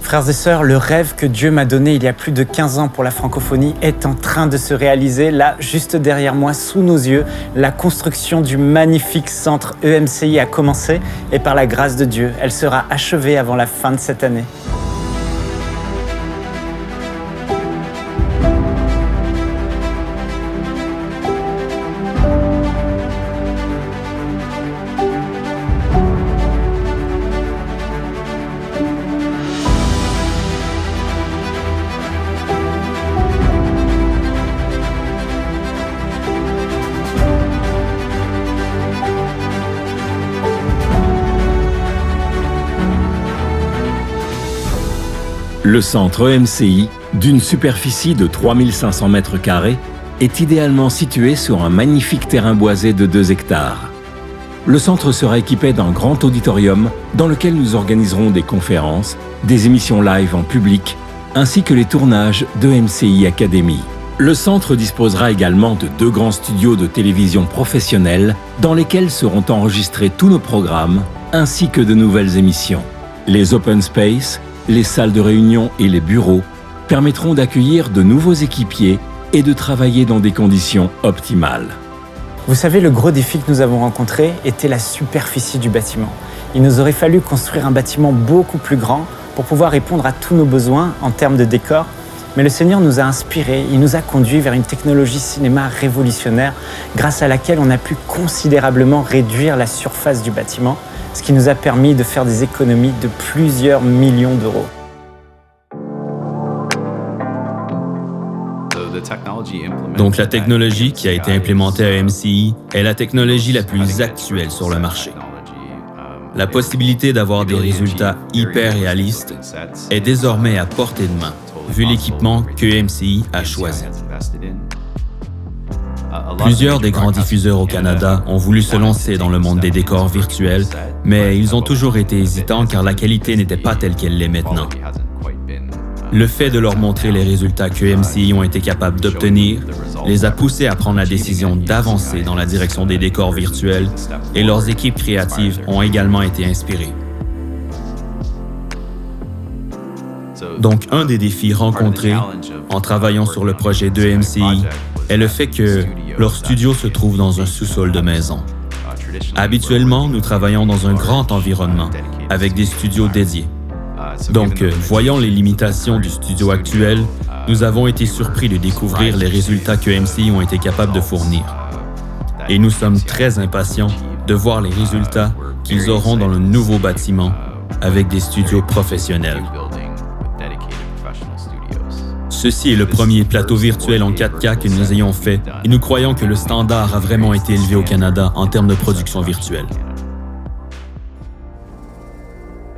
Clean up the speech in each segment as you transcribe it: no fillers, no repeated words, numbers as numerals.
Frères et sœurs, le rêve que Dieu m'a donné il y a plus de 15 ans pour la francophonie est en train de se réaliser. Là, juste derrière moi, sous nos yeux, la construction du magnifique centre EMCI a commencé et par la grâce de Dieu, elle sera achevée avant la fin de cette année. Le centre EMCI, d'une superficie de 3500 m², est idéalement situé sur un magnifique terrain boisé de 2 hectares. Le centre sera équipé d'un grand auditorium dans lequel nous organiserons des conférences, des émissions live en public, ainsi que les tournages de EMCI Academy. Le centre disposera également de 2 grands studios de télévision professionnels dans lesquels seront enregistrés tous nos programmes, ainsi que de nouvelles émissions. Les open space, les salles de réunion et les bureaux permettront d'accueillir de nouveaux équipiers et de travailler dans des conditions optimales. Vous savez, le gros défi que nous avons rencontré était la superficie du bâtiment. Il nous aurait fallu construire un bâtiment beaucoup plus grand pour pouvoir répondre à tous nos besoins en termes de décor. Mais le Seigneur nous a inspirés, il nous a conduits vers une technologie cinéma révolutionnaire grâce à laquelle on a pu considérablement réduire la surface du bâtiment, ce qui nous a permis de faire des économies de plusieurs millions d'euros. Donc la technologie qui a été implémentée à EMCI est la technologie la plus actuelle sur le marché. La possibilité d'avoir des résultats hyper réalistes est désormais à portée de main, vu l'équipement que EMCI a choisi. Plusieurs des grands diffuseurs au Canada ont voulu se lancer dans le monde des décors virtuels, mais ils ont toujours été hésitants car la qualité n'était pas telle qu'elle l'est maintenant. Le fait de leur montrer les résultats que EMCI ont été capables d'obtenir les a poussés à prendre la décision d'avancer dans la direction des décors virtuels et leurs équipes créatives ont également été inspirées. Donc, un des défis rencontrés en travaillant sur le projet de EMCI est le fait que leur studio se trouve dans un sous-sol de maison. Habituellement, nous travaillons dans un grand environnement avec des studios dédiés. Donc, voyant les limitations du studio actuel, nous avons été surpris de découvrir les résultats que EMCI ont été capables de fournir. Et nous sommes très impatients de voir les résultats qu'ils auront dans le nouveau bâtiment avec des studios professionnels. Ceci est le premier plateau virtuel en 4K que nous ayons fait et nous croyons que le standard a vraiment été élevé au Canada en termes de production virtuelle.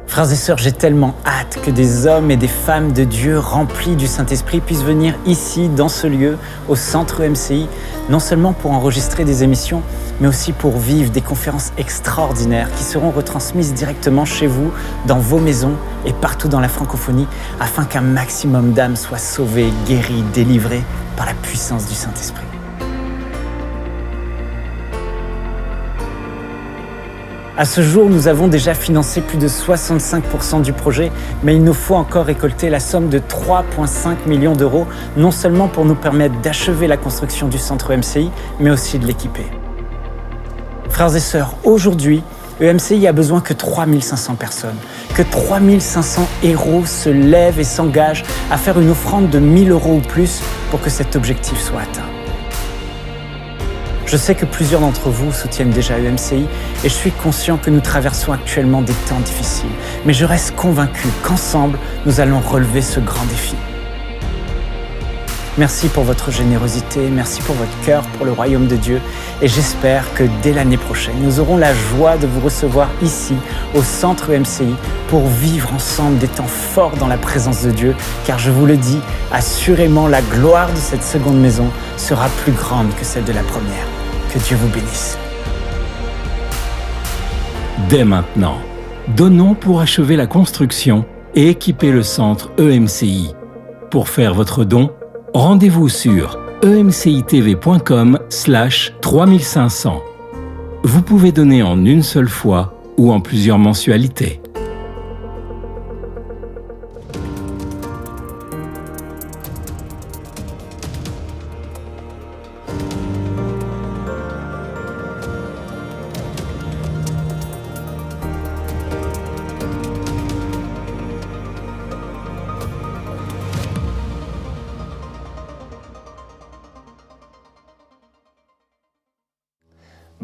Frères et sœurs, j'ai tellement hâte que des hommes et des femmes de Dieu remplis du Saint-Esprit puissent venir ici, dans ce lieu, au centre EMCI, non seulement pour enregistrer des émissions, mais aussi pour vivre des conférences extraordinaires qui seront retransmises directement chez vous, dans vos maisons et partout dans la francophonie, afin qu'un maximum d'âmes soient sauvées, guéries, délivrées par la puissance du Saint-Esprit. À ce jour, nous avons déjà financé plus de 65% du projet, mais il nous faut encore récolter la somme de 3,5 millions d'euros, non seulement pour nous permettre d'achever la construction du centre EMCI, mais aussi de l'équiper. Frères et sœurs, aujourd'hui, EMCI a besoin que 3500 personnes, que 3500 héros se lèvent et s'engagent à faire une offrande de 1000 € ou plus pour que cet objectif soit atteint. Je sais que plusieurs d'entre vous soutiennent déjà EMCI et je suis conscient que nous traversons actuellement des temps difficiles. Mais je reste convaincu qu'ensemble, nous allons relever ce grand défi. Merci pour votre générosité, merci pour votre cœur pour le royaume de Dieu et j'espère que dès l'année prochaine, nous aurons la joie de vous recevoir ici, au centre EMCI, pour vivre ensemble des temps forts dans la présence de Dieu, car je vous le dis, assurément la gloire de cette seconde maison sera plus grande que celle de la première. Que Dieu vous bénisse. Dès maintenant, donnons pour achever la construction et équiper le centre EMCI. Pour faire votre don, rendez-vous sur emcitv.com/3500. Vous pouvez donner en une seule fois ou en plusieurs mensualités.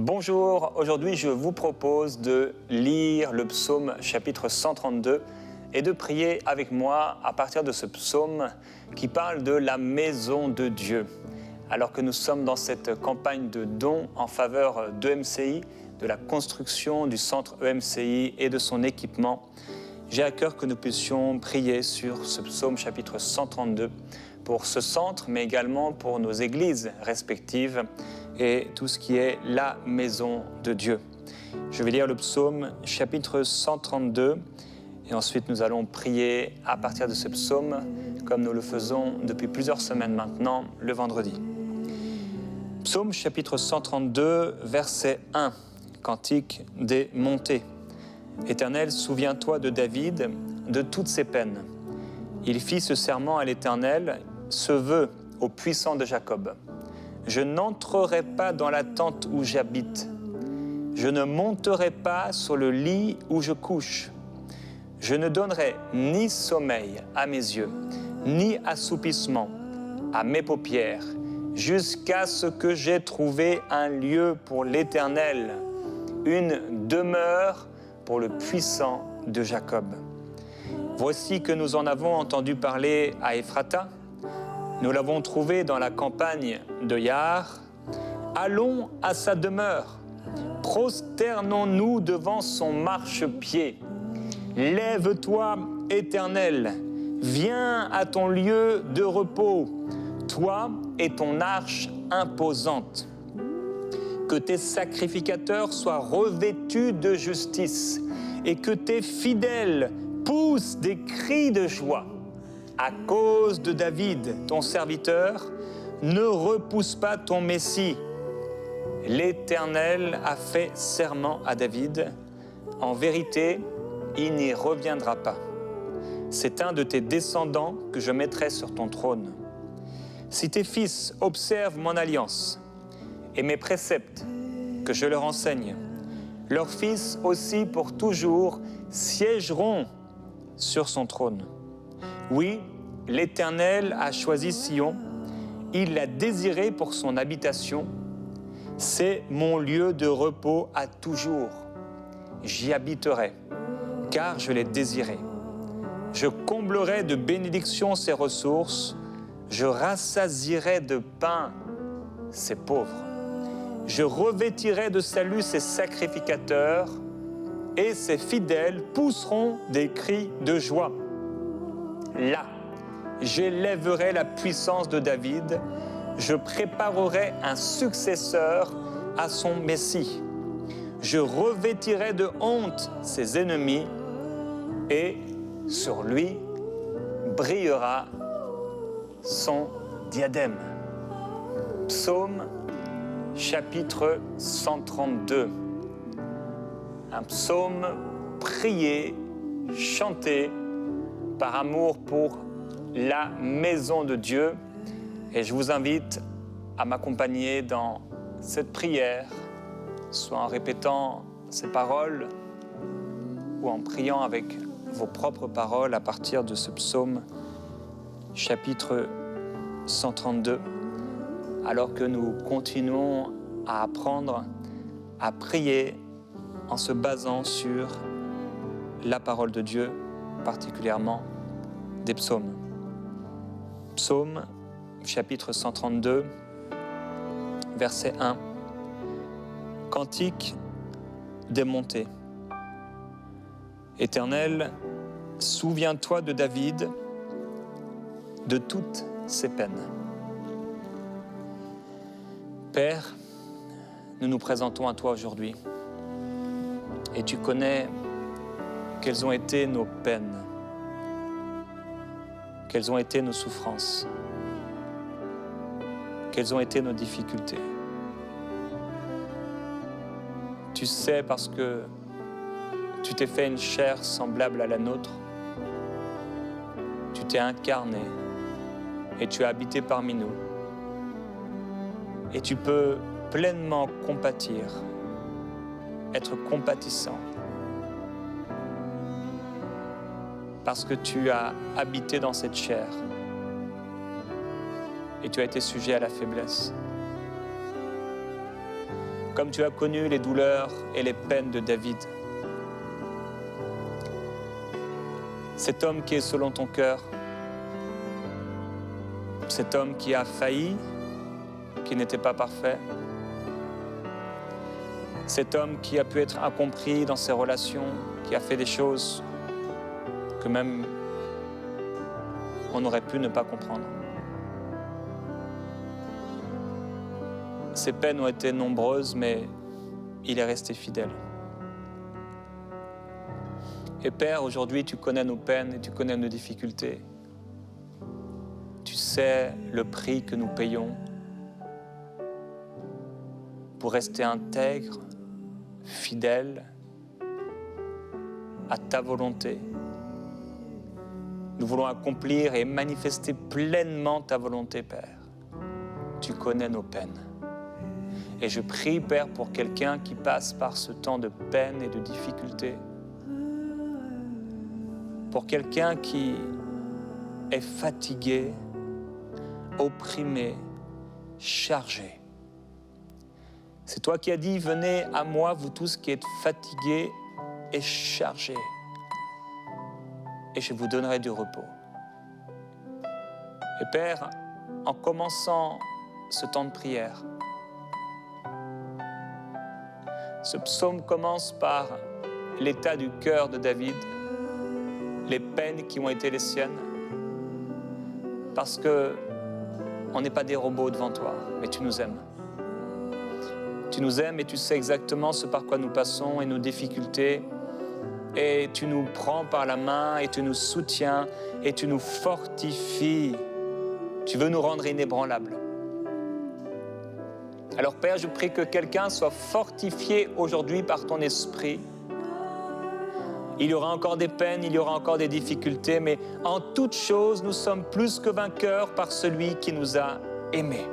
Bonjour, aujourd'hui je vous propose de lire le psaume chapitre 132 et de prier avec moi à partir de ce psaume qui parle de la maison de Dieu. Alors que nous sommes dans cette campagne de dons en faveur d'EMCI, de la construction du centre EMCI et de son équipement, j'ai à cœur que nous puissions prier sur ce psaume chapitre 132 pour ce centre, mais également pour nos églises respectives et tout ce qui est la maison de Dieu. Je vais lire le psaume chapitre 132 et ensuite nous allons prier à partir de ce psaume comme nous le faisons depuis plusieurs semaines maintenant, le vendredi. Psaume chapitre 132, verset 1, cantique des montées. Éternel, souviens-toi de David, de toutes ses peines. Il fit ce serment à l'Éternel, ce vœu au puissant de Jacob. Je n'entrerai pas dans la tente où j'habite. Je ne monterai pas sur le lit où je couche. Je ne donnerai ni sommeil à mes yeux, ni assoupissement à mes paupières, jusqu'à ce que j'aie trouvé un lieu pour l'Éternel, une demeure pour le puissant de Jacob. Voici que nous en avons entendu parler à Ephrata. Nous l'avons trouvé dans la campagne de Yahar. Allons à sa demeure. Prosternons-nous devant son marchepied. Lève-toi, Éternel. Viens à ton lieu de repos, toi et ton arche imposante. Que tes sacrificateurs soient revêtus de justice et que tes fidèles poussent des cris de joie. À cause de David, ton serviteur, ne repousse pas ton Messie. L'Éternel a fait serment à David. En vérité, il n'y reviendra pas. C'est un de tes descendants que je mettrai sur ton trône. Si tes fils observent mon alliance et mes préceptes que je leur enseigne, leurs fils aussi pour toujours siégeront sur son trône. Oui, l'Éternel a choisi Sion, il l'a désiré pour son habitation. C'est mon lieu de repos à toujours. J'y habiterai, car je l'ai désiré. Je comblerai de bénédictions ses ressources, je rassasierai de pain ses pauvres. Je revêtirai de salut ses sacrificateurs, et ses fidèles pousseront des cris de joie. Là, j'élèverai la puissance de David, je préparerai un successeur à son Messie. Je revêtirai de honte ses ennemis et sur lui brillera son diadème. Psaume chapitre 132. Un psaume prié, chanté par amour pour la maison de Dieu. Et je vous invite à m'accompagner dans cette prière, soit en répétant ces paroles ou en priant avec vos propres paroles à partir de ce psaume chapitre 132, alors que nous continuons à apprendre à prier en se basant sur la parole de Dieu, particulièrement des psaumes. Psaume, chapitre 132, verset 1. Cantique des montées. Éternel, souviens-toi de David, de toutes ses peines. Père, nous nous présentons à toi aujourd'hui. Et tu connais quelles ont été nos peines, quelles ont été nos souffrances, quelles ont été nos difficultés. Tu sais parce que tu t'es fait une chair semblable à la nôtre, tu t'es incarné et tu as habité parmi nous. Et tu peux pleinement compatir, être compatissant, parce que tu as habité dans cette chair et tu as été sujet à la faiblesse. comme tu as connu les douleurs et les peines de David. Cet homme qui est selon ton cœur, cet homme qui a failli, qui n'était pas parfait, cet homme qui a pu être incompris dans ses relations, qui a fait des choses que même on aurait pu ne pas comprendre. Ses peines ont été nombreuses, mais il est resté fidèle. Et Père, aujourd'hui, tu connais nos peines et tu connais nos difficultés. Tu sais le prix que nous payons pour rester intègre, fidèle à ta volonté. Nous voulons accomplir et manifester pleinement ta volonté, Père. Tu connais nos peines. Et je prie, Père, pour quelqu'un qui passe par ce temps de peine et de difficulté. Pour quelqu'un qui est fatigué, opprimé, chargé. C'est toi qui as dit, venez à moi, vous tous qui êtes fatigués et chargés, et je vous donnerai du repos. Et Père, en commençant ce temps de prière, ce psaume commence par l'état du cœur de David, les peines qui ont été les siennes, parce que on n'est pas des robots devant toi, mais tu nous aimes. Tu nous aimes et tu sais exactement ce par quoi nous passons et nos difficultés, et tu nous prends par la main et tu nous soutiens et tu nous fortifies. Tu veux nous rendre inébranlables. Alors Père, je prie que quelqu'un soit fortifié aujourd'hui par ton esprit. Il y aura encore des peines, il y aura encore des difficultés, mais en toute chose, nous sommes plus que vainqueurs par celui qui nous a aimés.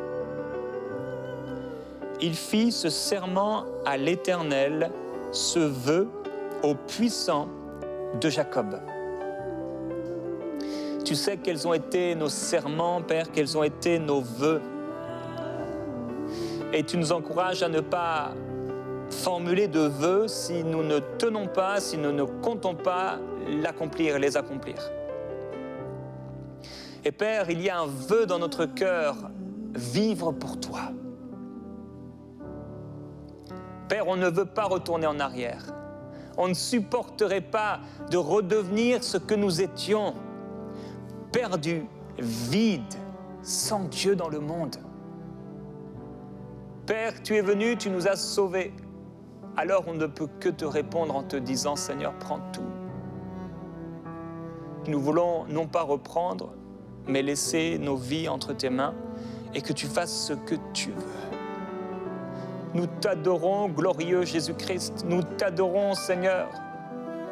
Il fit ce serment à l'Éternel, ce vœu au puissant de Jacob. Tu sais quels ont été nos serments, Père, quels ont été nos vœux. Et tu nous encourages à ne pas formuler de vœux si nous ne tenons pas, si nous ne comptons pas l'accomplir, les accomplir. Et Père, il y a un vœu dans notre cœur, vivre pour toi. Père, on ne veut pas retourner en arrière. On ne supporterait pas de redevenir ce que nous étions, perdus, vides, sans Dieu dans le monde. Père, tu es venu, tu nous as sauvés. Alors on ne peut que te répondre en te disant, Seigneur, prends tout. Nous voulons non pas reprendre, mais laisser nos vies entre tes mains et que tu fasses ce que tu veux. Nous t'adorons, glorieux Jésus-Christ. Nous t'adorons, Seigneur.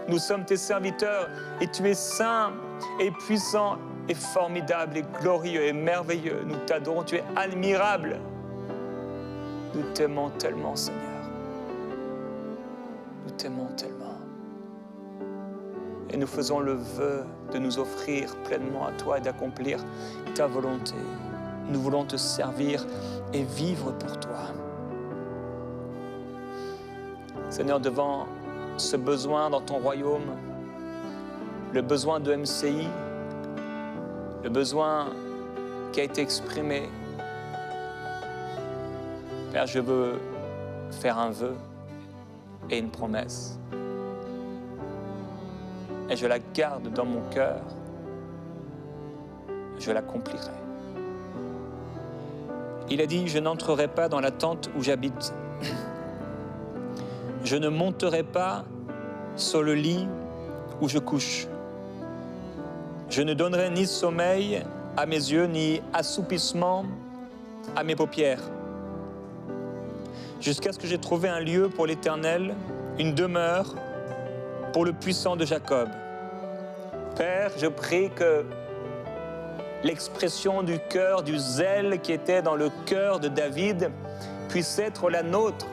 Nous sommes tes serviteurs et tu es saint et puissant et formidable et glorieux et merveilleux. Nous t'adorons, tu es admirable. Nous t'aimons tellement, Seigneur. Nous t'aimons tellement. Et nous faisons le vœu de nous offrir pleinement à toi et d'accomplir ta volonté. Nous voulons te servir et vivre pour toi. Seigneur, devant ce besoin dans ton royaume, le besoin de MCI, le besoin qui a été exprimé, Père, je veux faire un vœu et une promesse. Et je la garde dans mon cœur. Je l'accomplirai. Il a dit, je n'entrerai pas dans la tente où j'habite. Je ne monterai pas sur le lit où je couche. Je ne donnerai ni sommeil à mes yeux, ni assoupissement à mes paupières. Jusqu'à ce que j'ai trouvé un lieu pour l'Éternel, une demeure pour le puissant de Jacob. Père, je prie que l'expression du cœur, du zèle qui était dans le cœur de David puisse être la nôtre.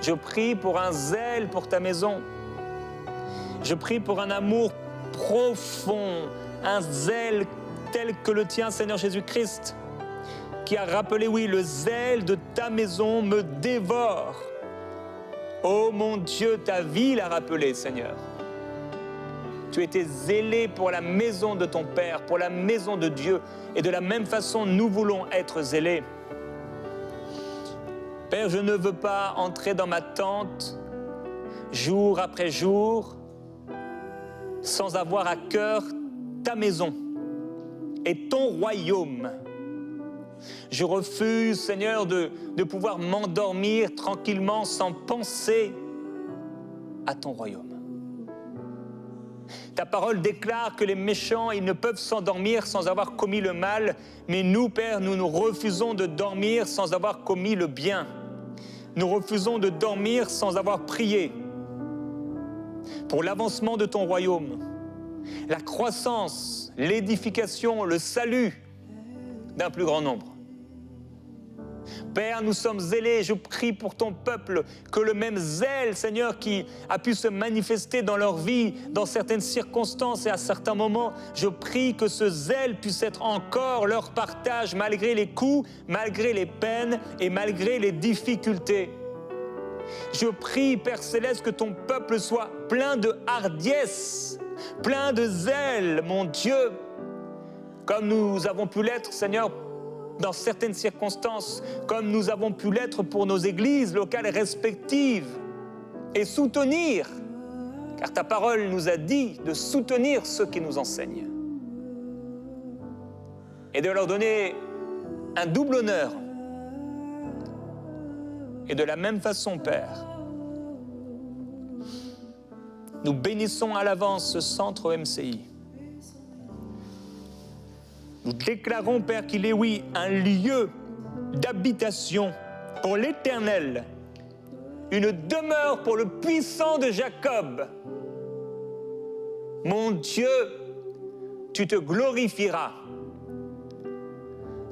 Je prie pour un zèle pour ta maison. Je prie pour un amour profond, un zèle tel que le tien, Seigneur Jésus-Christ, qui a rappelé, oui, le zèle de ta maison me dévore. Oh mon Dieu, ta vie l'a rappelé, Seigneur. Tu étais zélé pour la maison de ton Père, pour la maison de Dieu. Et de la même façon, nous voulons être zélés. Père, je ne veux pas entrer dans ma tente jour après jour sans avoir à cœur ta maison et ton royaume. Je refuse, Seigneur, de pouvoir m'endormir tranquillement sans penser à ton royaume. Ta parole déclare que les méchants, ils ne peuvent s'endormir sans avoir commis le mal, mais nous, Père, nous refusons de dormir sans avoir commis le bien. Nous refusons de dormir sans avoir prié pour l'avancement de ton royaume, la croissance, l'édification, le salut d'un plus grand nombre. Père, nous sommes zélés, je prie pour ton peuple, que le même zèle, Seigneur, qui a pu se manifester dans leur vie, dans certaines circonstances et à certains moments, je prie que ce zèle puisse être encore leur partage malgré les coups, malgré les peines et malgré les difficultés. Je prie, Père Céleste, que ton peuple soit plein de hardiesse, plein de zèle, mon Dieu, comme nous avons pu l'être, Seigneur, dans certaines circonstances, comme nous avons pu l'être pour nos églises locales respectives, et soutenir, car ta parole nous a dit de soutenir ceux qui nous enseignent, et de leur donner un double honneur. Et de la même façon, Père, nous bénissons à l'avance ce centre MCI. Nous déclarons, Père, qu'il est, oui, un lieu d'habitation pour l'Éternel, une demeure pour le puissant de Jacob. Mon Dieu, tu te glorifieras.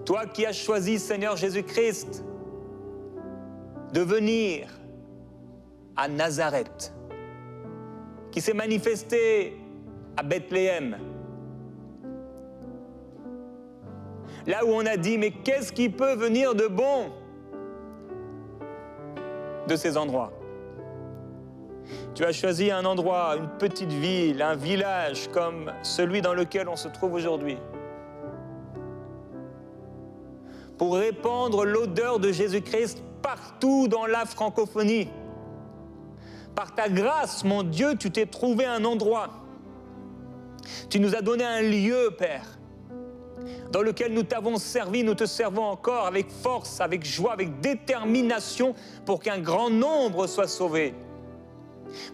Toi qui as choisi, Seigneur Jésus-Christ, de venir à Nazareth, qui s'est manifesté à Bethléem, là où on a dit, mais qu'est-ce qui peut venir de bon de ces endroits? Tu as choisi un endroit, une petite ville, un village comme celui dans lequel on se trouve aujourd'hui, pour répandre l'odeur de Jésus-Christ partout dans la francophonie. Par ta grâce, mon Dieu, tu t'es trouvé un endroit. Tu nous as donné un lieu, Père, dans lequel nous t'avons servi, nous te servons encore avec force, avec joie, avec détermination pour qu'un grand nombre soit sauvé,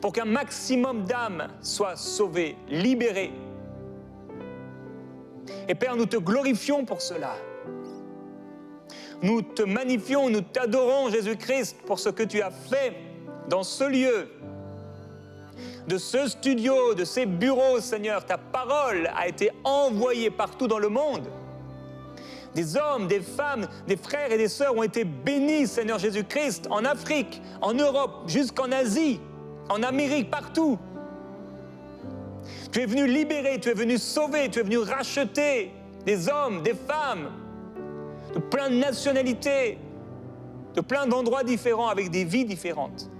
pour qu'un maximum d'âmes soient sauvées, libérées. Et Père, nous te glorifions pour cela. Nous te magnifions, nous t'adorons, Jésus-Christ, pour ce que tu as fait dans ce lieu, de ce studio, de ces bureaux, Seigneur. Ta parole a été envoyée partout dans le monde. Des hommes, des femmes, des frères et des sœurs ont été bénis, Seigneur Jésus-Christ, en Afrique, en Europe, jusqu'en Asie, en Amérique, partout. Tu es venu libérer, tu es venu sauver, tu es venu racheter des hommes, des femmes, de plein de nationalités, de plein d'endroits différents, avec des vies différentes.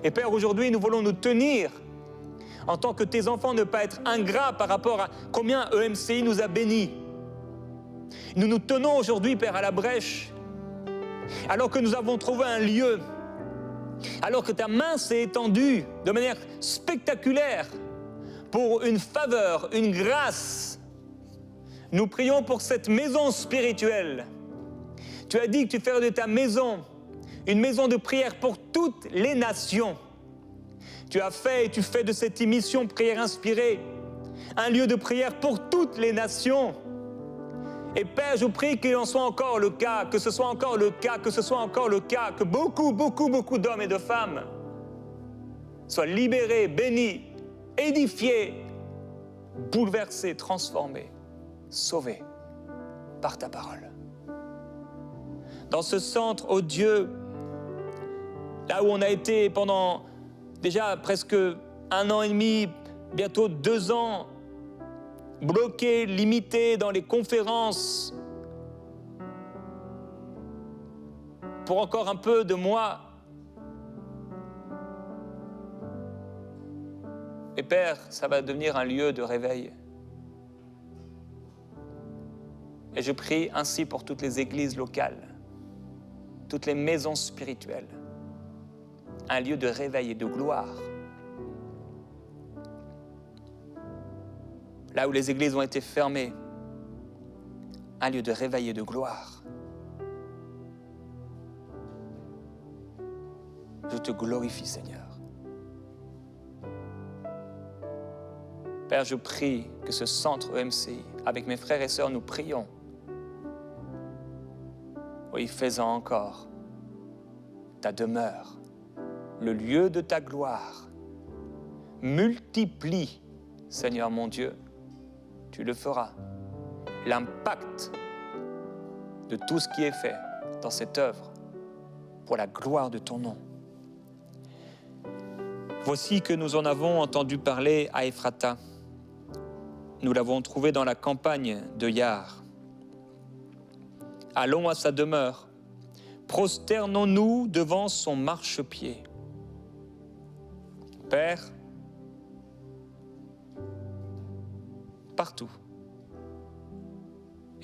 Et Père, aujourd'hui, nous voulons nous tenir en tant que tes enfants, ne pas être ingrats par rapport à combien EMCI nous a bénis. Nous nous tenons aujourd'hui, Père, à la brèche, alors que nous avons trouvé un lieu, alors que ta main s'est étendue de manière spectaculaire pour une faveur, une grâce. Nous prions pour cette maison spirituelle. Tu as dit que tu ferais de ta maison une maison de prière pour toutes les nations. Tu as fait et tu fais de cette émission Prière Inspirée un lieu de prière pour toutes les nations. Et Père, je prie qu'il en soit encore le cas, que ce soit encore le cas, que ce soit encore le cas, que beaucoup d'hommes et de femmes soient libérés, bénis, édifiés, bouleversés, transformés, sauvés par ta parole. Dans ce centre, oh Dieu, là où on a été pendant déjà presque 1 an et demi, bientôt 2 ans, bloqués, limités dans les conférences, pour encore un peu de moi. Et Père, ça va devenir un lieu de réveil. Et je prie ainsi pour toutes les églises locales, toutes les maisons spirituelles, un lieu de réveil et de gloire. Là où les églises ont été fermées, un lieu de réveil et de gloire. Je te glorifie, Seigneur. Père, je prie que ce centre EMCI, avec mes frères et sœurs, nous prions. Oui, fais-en encore ta demeure, le lieu de ta gloire. Multiplie, Seigneur mon Dieu, tu le feras. L'impact de tout ce qui est fait dans cette œuvre pour la gloire de ton nom. Voici que nous en avons entendu parler à Ephrata. Nous l'avons trouvé dans la campagne de Yar. Allons à sa demeure, prosternons-nous devant son marchepied. Père, partout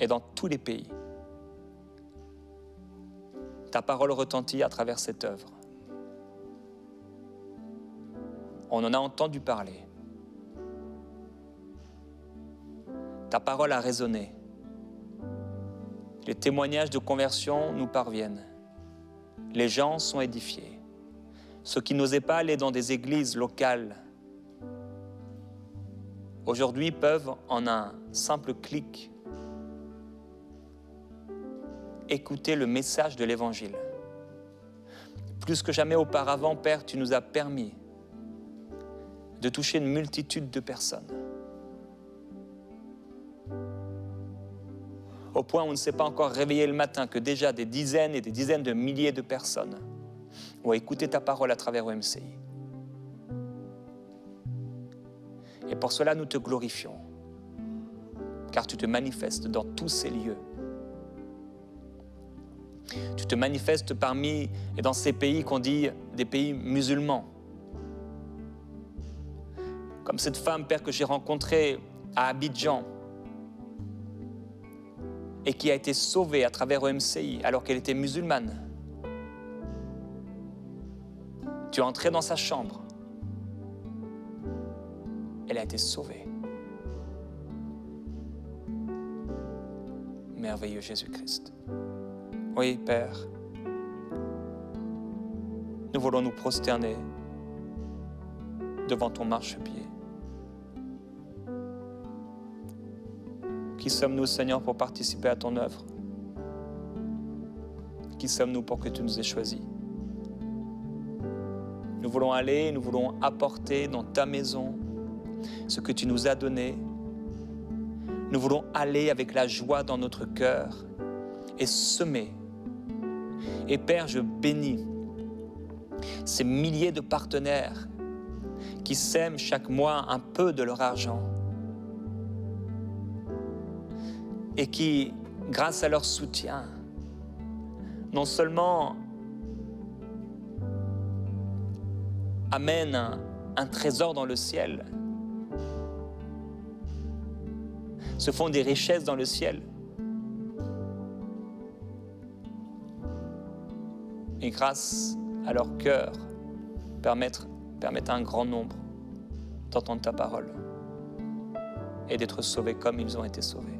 et dans tous les pays, ta parole retentit à travers cette œuvre. On en a entendu parler. Ta parole a résonné. Les témoignages de conversion nous parviennent. Les gens sont édifiés. Ceux qui n'osaient pas aller dans des églises locales, aujourd'hui peuvent, en un simple clic, écouter le message de l'Évangile. Plus que jamais auparavant, Père, tu nous as permis de toucher une multitude de personnes. Au point où on ne s'est pas encore réveillé le matin, que déjà des dizaines et des dizaines de milliers de personnes ont écouté ta parole à travers EMCI. Et pour cela, nous te glorifions, car tu te manifestes dans tous ces lieux. Tu te manifestes parmi et dans ces pays qu'on dit des pays musulmans. Comme cette femme, Père, que j'ai rencontrée à Abidjan, et qui a été sauvée à travers EMCI alors qu'elle était musulmane. Tu es entré dans sa chambre. Elle a été sauvée. Merveilleux Jésus-Christ. Oui, Père, nous voulons nous prosterner devant ton marchepied. Qui sommes-nous, Seigneur, pour participer à ton œuvre? Qui sommes-nous pour que tu nous aies choisis? Nous voulons aller, nous voulons apporter dans ta maison ce que tu nous as donné. Nous voulons aller avec la joie dans notre cœur et semer. Et Père, je bénis ces milliers de partenaires qui sèment chaque mois un peu de leur argent et qui, grâce à leur soutien, non seulement amènent un trésor dans le ciel, se font des richesses dans le ciel, et grâce à leur cœur, permettent à un grand nombre d'entendre ta parole et d'être sauvés comme ils ont été sauvés.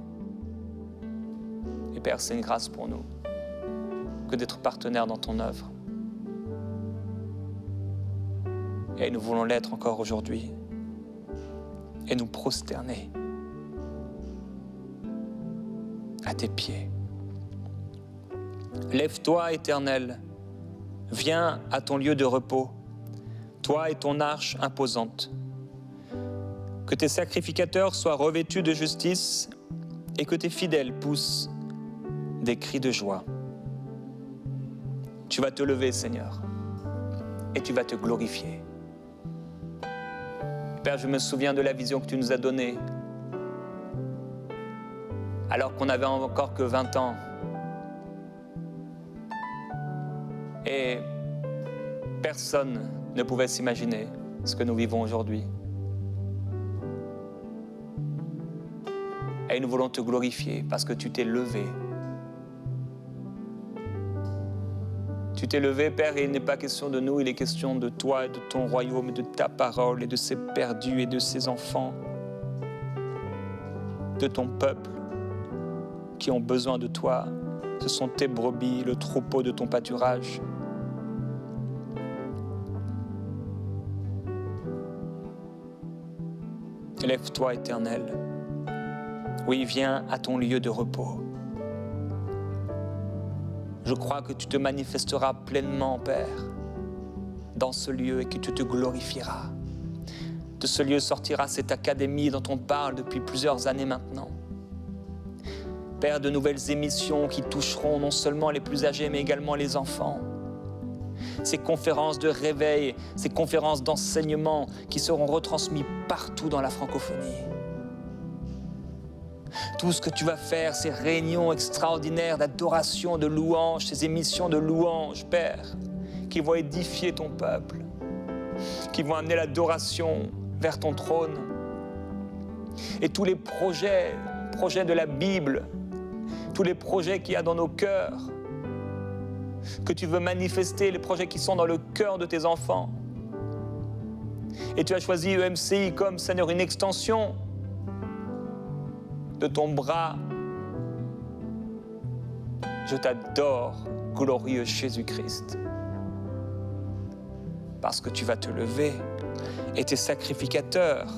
Et Père, c'est une grâce pour nous que d'être partenaires dans ton œuvre. Et nous voulons l'être encore aujourd'hui et nous prosterner à tes pieds. Lève-toi, Éternel, viens à ton lieu de repos, toi et ton arche imposante. Que tes sacrificateurs soient revêtus de justice et que tes fidèles poussent des cris de joie. Tu vas te lever, Seigneur, et tu vas te glorifier. Père, je me souviens de la vision que tu nous as donnée alors qu'on n'avait encore que 20 ans. Et personne ne pouvait s'imaginer ce que nous vivons aujourd'hui. Et nous voulons te glorifier parce que tu t'es levé. Tu t'es levé, Père, et il n'est pas question de nous, il est question de toi et de ton royaume et de ta parole et de ces perdus et de ces enfants, de ton peuple qui ont besoin de toi. Ce sont tes brebis, le troupeau de ton pâturage. Lève-toi, Éternel. Oui, viens à ton lieu de repos. Je crois que tu te manifesteras pleinement, Père, dans ce lieu et que tu te glorifieras. De ce lieu sortira cette académie dont on parle depuis plusieurs années maintenant. Père, de nouvelles émissions qui toucheront non seulement les plus âgés, mais également les enfants. Ces conférences de réveil, ces conférences d'enseignement qui seront retransmises partout dans la francophonie. Tout ce que tu vas faire, ces réunions extraordinaires d'adoration, de louanges, ces émissions de louanges, Père, qui vont édifier ton peuple, qui vont amener l'adoration vers ton trône. Et tous les projets de la Bible, tous les projets qu'il y a dans nos cœurs, que tu veux manifester, les projets qui sont dans le cœur de tes enfants. Et tu as choisi EMCI comme, Seigneur, une extension de ton bras. Je t'adore, glorieux Jésus-Christ, parce que tu vas te lever et tes sacrificateurs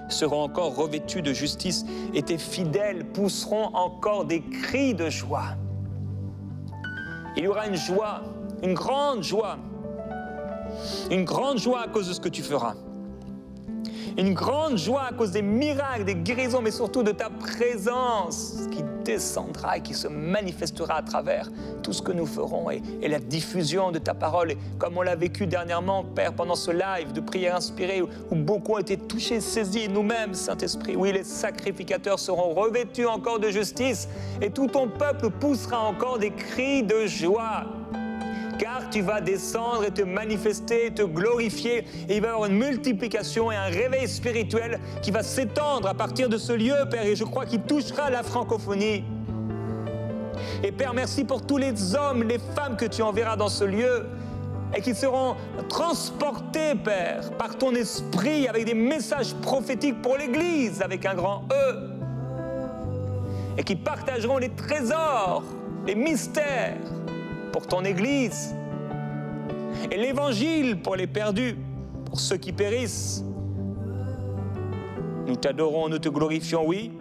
seront encore revêtus de justice et tes fidèles pousseront encore des cris de joie. Il y aura une joie, une grande joie à cause de ce que tu feras. Une grande joie à cause des miracles, des guérisons, mais surtout de ta présence qui descendra et qui se manifestera à travers tout ce que nous ferons et la diffusion de ta parole. Et comme on l'a vécu dernièrement, Père, pendant ce live de prière inspirée où beaucoup ont été touchés, saisis, nous-mêmes, Saint-Esprit. Oui, les sacrificateurs seront revêtus encore de justice et tout ton peuple poussera encore des cris de joie. Car tu vas descendre et te manifester, te glorifier, et il va y avoir une multiplication et un réveil spirituel qui va s'étendre à partir de ce lieu, Père, et je crois qu'il touchera la francophonie. Et Père, merci pour tous les hommes, les femmes que tu enverras dans ce lieu, et qui seront transportés, Père, par ton esprit, avec des messages prophétiques pour l'Église, avec un grand E, et qui partageront les trésors, les mystères, pour ton Église, et l'Évangile pour les perdus, pour ceux qui périssent. Nous t'adorons, nous te glorifions, oui,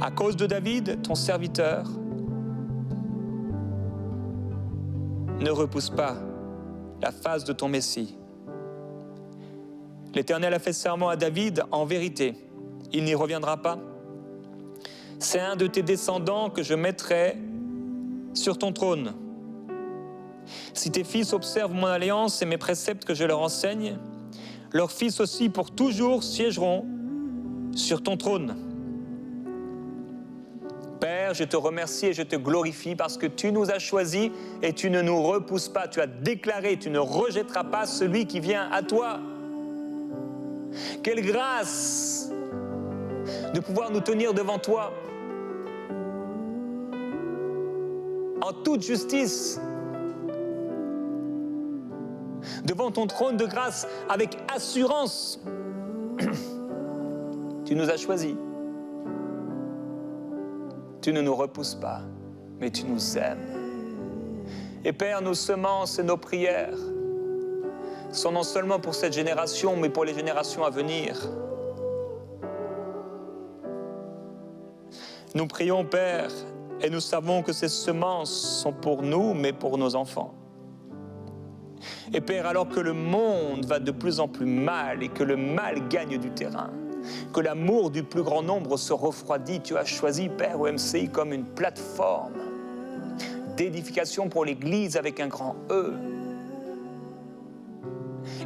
à cause de David, ton serviteur. Ne repousse pas la face de ton Messie. L'Éternel a fait serment à David en vérité, il n'y reviendra pas. C'est un de tes descendants que je mettrai sur ton trône. Si tes fils observent mon alliance et mes préceptes que je leur enseigne, leurs fils aussi pour toujours siégeront sur ton trône. Père, je te remercie et je te glorifie parce que tu nous as choisis et tu ne nous repousses pas. Tu as déclaré, tu ne rejetteras pas celui qui vient à toi. Quelle grâce de pouvoir nous tenir devant toi en toute justice, devant ton trône de grâce, avec assurance. Tu nous as choisis. Tu ne nous repousses pas, mais tu nous aimes. Et Père, nos semences et nos prières sont non seulement pour cette génération, mais pour les générations à venir. Nous prions, Père, et nous savons que ces semences sont pour nous, mais pour nos enfants. Et Père, alors que le monde va de plus en plus mal et que le mal gagne du terrain, que l'amour du plus grand nombre se refroidit, tu as choisi, Père, EMCI comme une plateforme d'édification pour l'Église avec un grand E.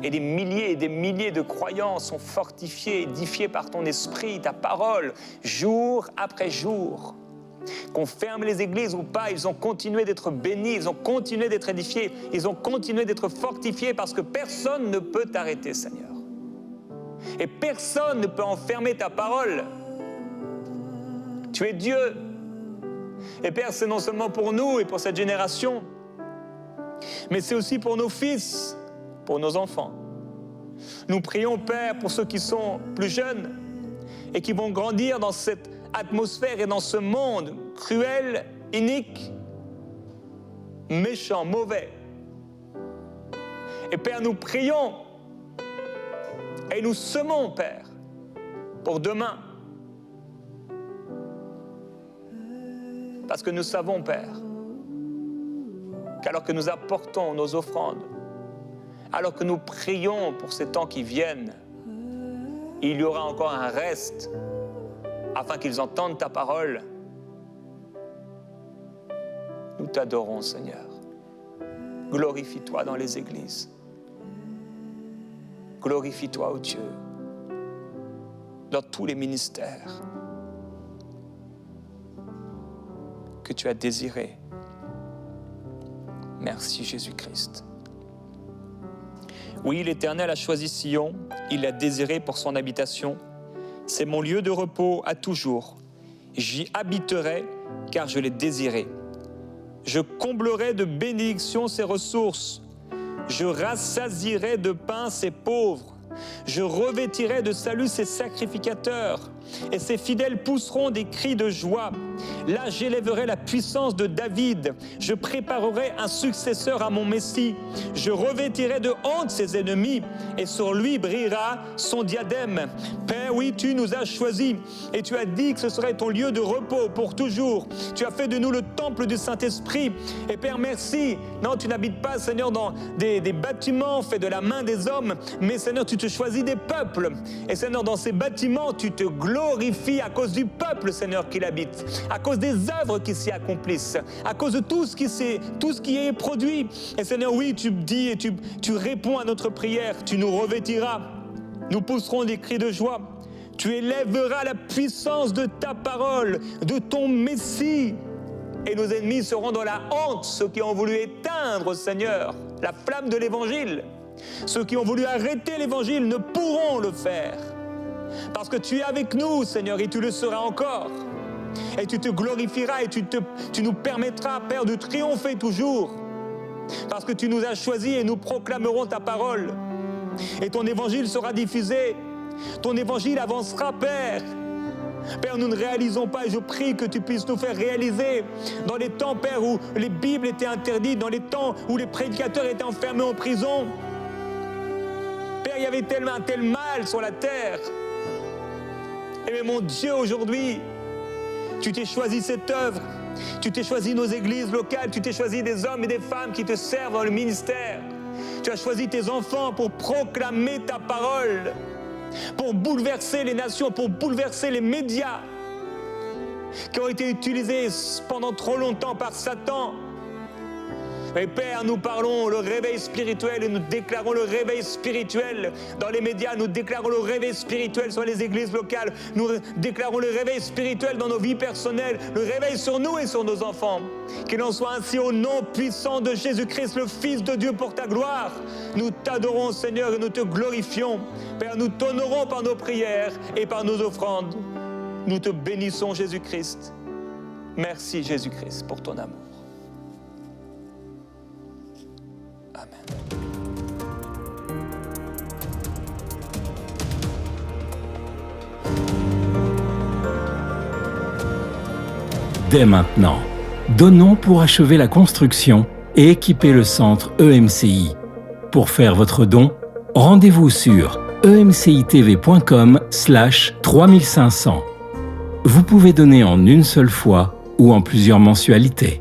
Et des milliers de croyants sont fortifiés, édifiés par ton esprit, ta parole, jour après jour. Qu'on ferme les églises ou pas, ils ont continué d'être bénis, ils ont continué d'être édifiés, ils ont continué d'être fortifiés parce que personne ne peut t'arrêter, Seigneur. Et personne ne peut enfermer ta parole. Tu es Dieu. Et Père, c'est non seulement pour nous et pour cette génération, mais c'est aussi pour nos fils, pour nos enfants. Nous prions, Père, pour ceux qui sont plus jeunes et qui vont grandir dans cette atmosphère et dans ce monde cruel, inique, méchant, mauvais. Et Père, nous prions et nous semons, Père, pour demain. Parce que nous savons, Père, qu'alors que nous apportons nos offrandes, alors que nous prions pour ces temps qui viennent, il y aura encore un reste afin qu'ils entendent ta parole. Nous t'adorons, Seigneur. Glorifie-toi dans les églises. Glorifie-toi, ô Dieu, dans tous les ministères que tu as désirés. Merci, Jésus-Christ. Oui, l'Éternel a choisi Sion, il l'a désiré pour son habitation. C'est mon lieu de repos à toujours. J'y habiterai, car je l'ai désiré. Je comblerai de bénédictions ses ressources. Je rassasierai de pain ses pauvres. Je revêtirai de salut ses sacrificateurs. Et ses fidèles pousseront des cris de joie. Là, j'élèverai la puissance de David. Je préparerai un successeur à mon Messie. Je revêtirai de honte ses ennemis, et sur lui brillera son diadème. Père, oui, tu nous as choisis, et tu as dit que ce serait ton lieu de repos pour toujours. Tu as fait de nous le temple du Saint-Esprit. Et Père, merci. Non, tu n'habites pas, Seigneur, dans des bâtiments faits de la main des hommes, mais Seigneur, tu te choisis des peuples. Et Seigneur, dans ces bâtiments, tu te glorifies à cause du peuple, Seigneur, qui l'habite, à cause des œuvres qui s'y accomplissent, à cause de tout ce qui est produit. Et Seigneur, oui, tu dis et tu réponds à notre prière. Tu nous revêtiras, nous pousserons des cris de joie. Tu élèveras la puissance de ta parole, de ton Messie. Et nos ennemis seront dans la honte, ceux qui ont voulu éteindre, Seigneur, la flamme de l'Évangile. Ceux qui ont voulu arrêter l'Évangile ne pourront le faire. Parce que tu es avec nous, Seigneur, et tu le seras encore. Et tu te glorifieras et tu nous permettras, Père, de triompher toujours. Parce que tu nous as choisis et nous proclamerons ta parole. Et ton évangile sera diffusé. Ton évangile avancera, Père. Père, nous ne réalisons pas, et je prie que tu puisses nous faire réaliser dans les temps, Père, où les Bibles étaient interdites, dans les temps où les prédicateurs étaient enfermés en prison. Père, il y avait tellement un tel mal sur la terre. Et mais mon Dieu, aujourd'hui, tu t'es choisi cette œuvre, tu t'es choisi nos églises locales, tu t'es choisi des hommes et des femmes qui te servent dans le ministère. Tu as choisi tes enfants pour proclamer ta parole, pour bouleverser les nations, pour bouleverser les médias qui ont été utilisés pendant trop longtemps par Satan. Mais Père, nous parlons le réveil spirituel et nous déclarons le réveil spirituel dans les médias, nous déclarons le réveil spirituel sur les églises locales, nous déclarons le réveil spirituel dans nos vies personnelles, le réveil sur nous et sur nos enfants. Qu'il en soit ainsi au nom puissant de Jésus-Christ, le Fils de Dieu, pour ta gloire. Nous t'adorons, Seigneur, et nous te glorifions. Père, nous t'honorons par nos prières et par nos offrandes. Nous te bénissons, Jésus-Christ. Merci, Jésus-Christ, pour ton amour. Dès maintenant, donnons pour achever la construction et équiper le centre EMCI. Pour faire votre don, rendez-vous sur emcitv.com/3500. Vous pouvez donner en une seule fois ou en plusieurs mensualités.